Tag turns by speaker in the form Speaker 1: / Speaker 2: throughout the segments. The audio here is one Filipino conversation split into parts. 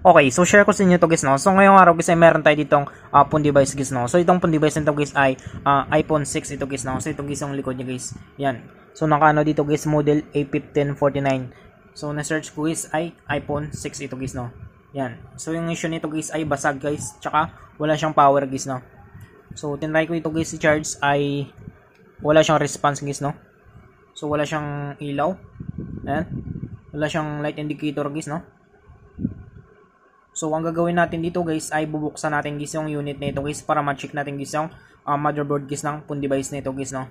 Speaker 1: Okay, so share ko sa inyo to guys, no. So ngayong araw guys ay meron tayo ditong phone device guys, no. So itong phone device nito guys ay iPhone 6 ito guys, no. So ito guys yung likod niya guys. Yan. So nakaano dito guys, model A1549. So na-search ko guys ay iPhone 6 ito guys, no. Yan. So yung issue nito guys ay basag guys, tsaka wala siyang power guys, no. So tinry ko ito guys i-charge ay wala siyang response guys, no. So wala siyang ilaw. Ayan. Wala siyang light indicator guys, no. So, ang gagawin natin dito guys ay bubuksan natin guys yung unit na ito guys para ma-check natin guys yung motherboard guys ng phone device na ito guys, no.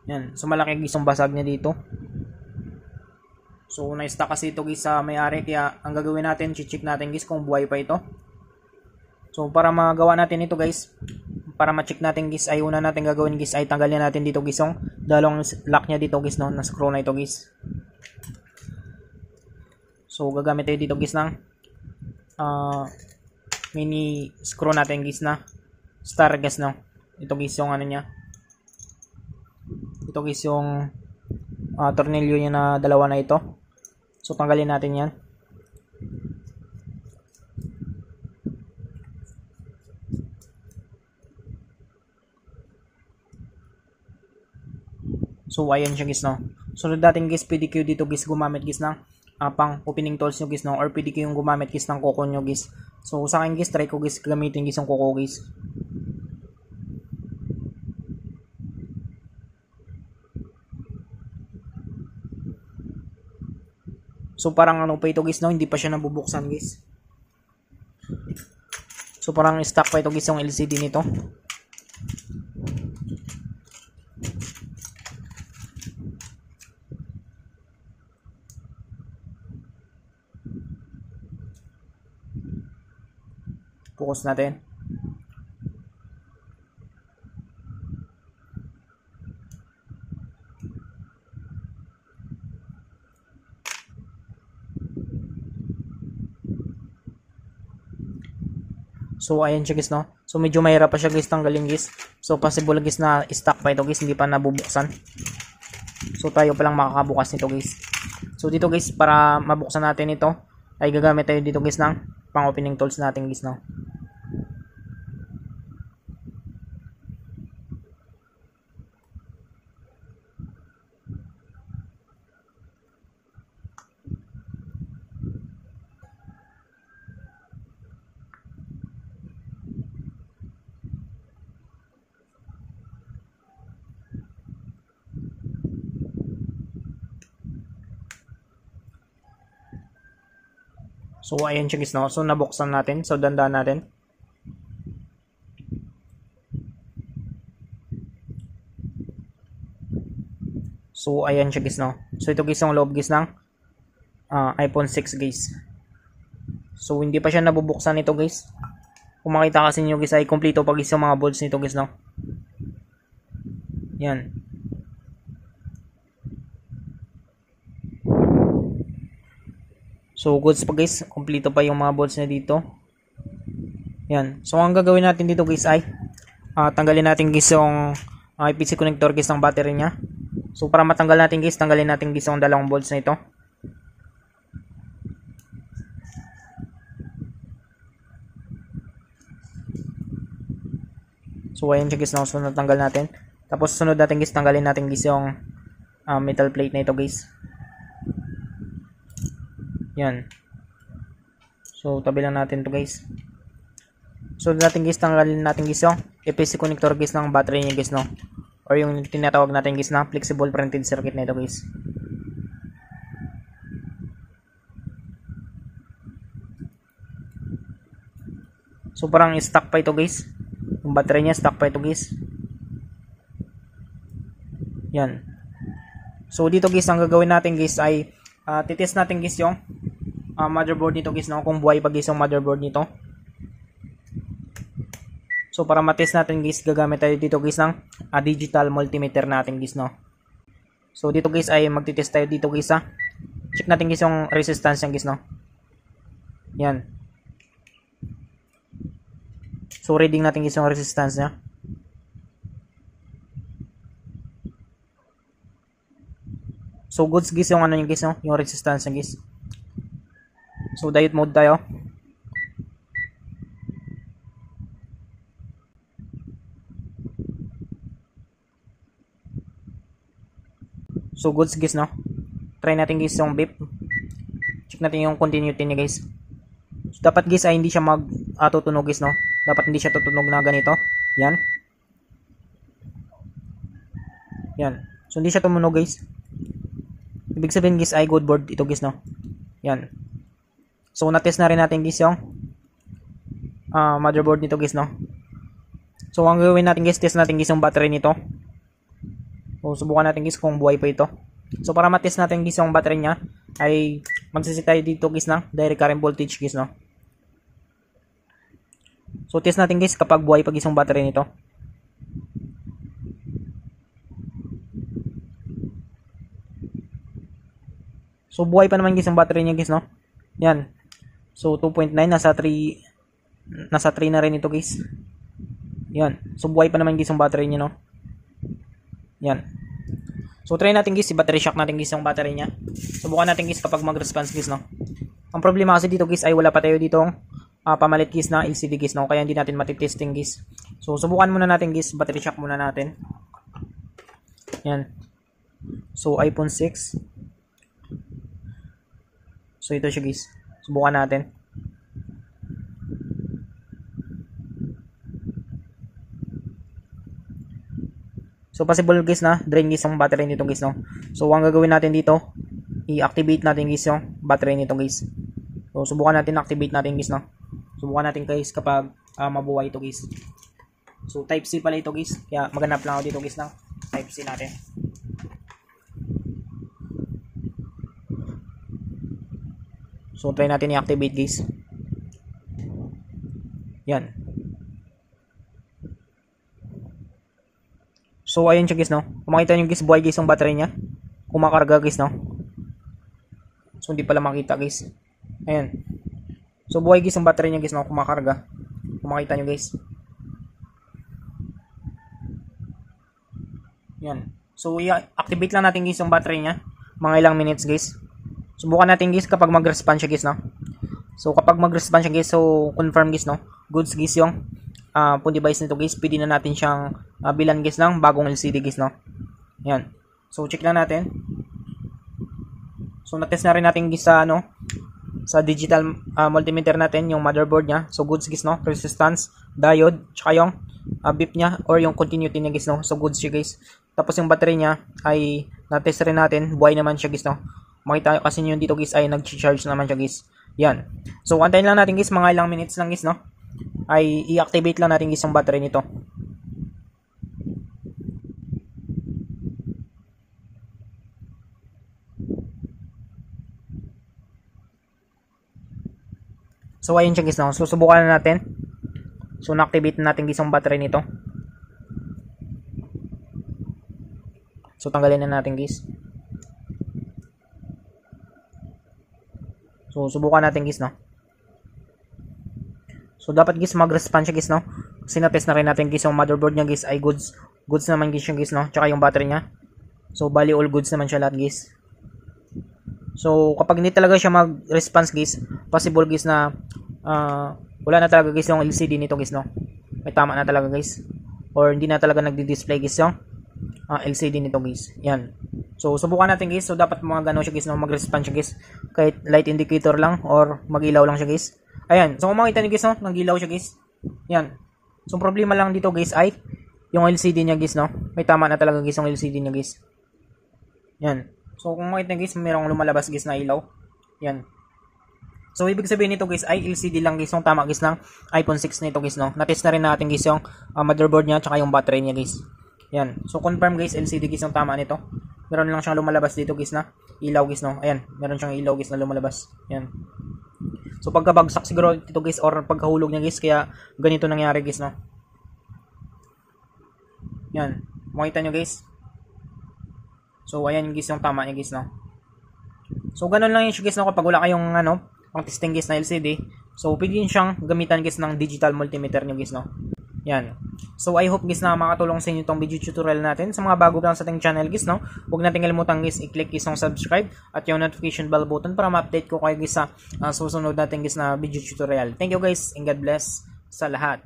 Speaker 1: Yan. So, malaki guys yung basag niya dito. So, na-stuck kasi ito guys sa may-ari kaya ang gagawin natin, check natin guys kung buhay pa ito. So, para magawa natin ito guys, para ma-check natin guys ay una natin gagawin guys ay tanggalin natin dito guys yung dalawang lock niya dito guys, no, na screw na ito guys. So, gagamit tayo dito guys ng mini screw natin guys na star guys, no. Ito guys yung ano niya. Ito guys yung tornilyo niya na dalawa na ito. So tanggalin natin yan. So ayan siya guys, no. So dating guys PDQ dito guys gumamit guys ng pang opening tools nyo guys, no, or pwede kayong gumamit guys ng kuko nyo guys. So sa akin guys, try ko guys gamitin guys yung kuko guys. So parang ano pa ito guys, no, hindi pa siya nabubuksan guys. So parang stock pa ito guys yung LCD nito. Focus natin. So ayan siya guys, no. So medyo mahirap pa siya guys tanggalin guys. So possible guys na stuck pa ito guys, hindi pa nabubuksan. So tayo pa lang makakabukas nito guys. So dito guys, para mabuksan natin ito ay gagamit tayo dito guys ng pang opening tools natin guys, no. So ayan siya guys, no. So nabuksan natin. So dandan natin. So ayan siya guys, no. So ito guys yung loob guys ng iPhone 6 guys. So hindi pa siya nabubuksan nito guys. Kung makita kasi niyo guys ay kompleto pa guys yung mga bolts nito guys, no. Yan. So goods pa guys, kompleto pa yung mga bolts na dito. Yan. So ang gagawin natin dito guys ay tanggalin natin guys yung IPC connector guys ng battery niya. So para matanggal natin guys, tanggalin natin guys yung dalawang bolts na ito. So ayan siya guys, no. So natanggal natin. Tapos sunod natin guys, tanggalin natin guys yung metal plate na ito guys. Yan. So tabi lang natin to guys. So natin guys, tanggalin natin guys yung EPC connector guys ng battery niya guys, no. Or yung tinatawag natin guys na flexible printed circuit na ito guys. So parang stuck pa ito guys. Yung battery niya stuck pa ito guys. Yan. So dito guys, ang gagawin natin guys ay titest natin guys yung motherboard nito guys, no, kung buhay pa guys yung motherboard nito. So para matest natin guys, gagamit tayo dito guys ng digital multimeter natin guys, no. So dito guys ay magtitest tayo dito guys, ha. Check natin guys yung resistance niya guys, no. Yan. So reading natin guys yung resistance niya. So goods guys yung ano niya guys, no, yung resistance niya guys. So diode mode tayo. So goods guys, no? Try natin guys yung beep. Check natin yung continuity niya guys. So, dapat guys ay hindi siya tutunog guys, no? Dapat hindi siya tutunog na ganito. Yan. Yan. So hindi siya tumunog guys. Ibig sabihin guys ay good board ito guys, no? Yan. So na-test na rin natin guys yung motherboard nito guys, no? So ang gawin natin guys, test natin guys yung battery nito. So subukan natin guys kung buhay pa ito. So para ma-test natin guys yung battery niya ay magsiset tayo dito guys ng direct current voltage guys, no? So test natin guys kapag buhay pa guys yung battery nito. So buhay pa naman guys yung battery niya guys, no? Yan. So 2.9 nasa 3 na rin ito guys. Yan. So buhay pa naman guys yung battery niya, no? Yan. So try natin guys, i-battery shock natin guys yung battery niya. Subukan natin guys kapag mag-response guys, no? Ang problema kasi dito guys ay wala pa tayo ditong pamalit guys na LCD guys, no? Kaya hindi natin matitesting guys. So subukan muna natin guys, battery shock muna natin. Yan. So iPhone 6. So ito siya guys. Subukan natin. So possible guys na drain guys yung battery nito guys, no. So ang gagawin natin dito, i-activate natin guys yung battery nito guys. So subukan natin activate natin guys, no. Subukan natin guys kapag mabuhay ito guys. So type C pala ito guys. Kaya maghanap lang ako dito guys ng type C natin. So try natin i-activate guys. Yan. So ayun siya guys, no. Kung makita nyo guys, buhay guys yung battery niya. Kumakarga guys, no. So hindi pala makita guys. Ayan. So buhay guys yung battery niya guys, no. Kumakarga. Kung makita nyo guys. Yan. So i-activate lang natin guys yung battery niya. Mga ilang minutes guys. Subukan natin guys kapag mag-respond siya guys, no. So kapag mag-respond siya guys, so confirm guys, no. Goods guys yung phone device nito guys. Pwede na natin siyang bilan guys ng bagong LCD guys, no. Yan. So check lang natin. So na-test na rin natin guys sa sa digital multimeter natin yung motherboard niya. So goods guys, no. Resistance, diode, tsaka yung beep niya or yung continuity niya guys, no. So goods siya guys. Tapos yung battery niya ay na-test rin natin. Buhay naman siya guys, no. Makita kasi nyo dito guys ay nag-charge naman siya guys. Yan. So antayin lang natin guys, mga ilang minutes lang guys, no. Ay i-activate lang natin guys yung battery nito. So ayun siya guys, no. So subukan na natin. So na-activate na natin guys yung battery nito. So tanggalin na natin guys. So subukan natin guys, no. So dapat guys mag-respond siya guys, no. Kasi na-test na rin natin guys yung motherboard niya guys ay goods naman guys yung guys, no. Tsaka yung battery niya. So bali all goods naman siya lahat guys. So kapag hindi talaga siya mag-response guys, possible guys na wala na talaga guys yung LCD nito guys, no. May tama na talaga guys. Or hindi na talaga nagdi-display guys yung LCD nito guys. Yan. So subukan natin guys. So dapat mga gano siya guys, no, mag-respond siya guys. Kahit light indicator lang or mag-ilaw lang siya guys. Ayan. So kung makita niyo guys, no, nag-ilaw siya guys. Yan. So problema lang dito guys ay yung LCD niya guys, no. May tama na talaga guys yung LCD niya guys. Yan. So kung makita niyo guys, mayroong lumalabas guys na ilaw. Yan. So ibig sabihin nito guys ay LCD lang guys yung tama guys ng iPhone 6 nito guys, no. Na-test na rin natin guys yung motherboard niya tsaka yung battery niya guys. Yan. So confirm guys, LCD guys yung tama nito. Meron lang siyang lumalabas dito guys na ilaw guys, no. Ayan, meron siyang ilaw guys na lumalabas. Yan. So pagkabagsak siguro dito guys or pagkahulog niya guys kaya ganito nangyari guys, no. Yan. Makita nyo guys. So ayan guys yung tama niya guys, no. So ganun lang yung guys, no, kapag wala kayong pang testing guys na LCD. So pwede din siyang gamitan guys ng digital multimeter nyo guys, no. Yan. So I hope guys na makatulong sa inyo itong video tutorial natin. Sa mga bago lang sa ating channel guys, no, huwag natin kalimutan guys i-click guys yung subscribe at yung notification bell button para ma-update ko kayo guys sa susunod natin guys na video tutorial. Thank you guys and God bless sa lahat.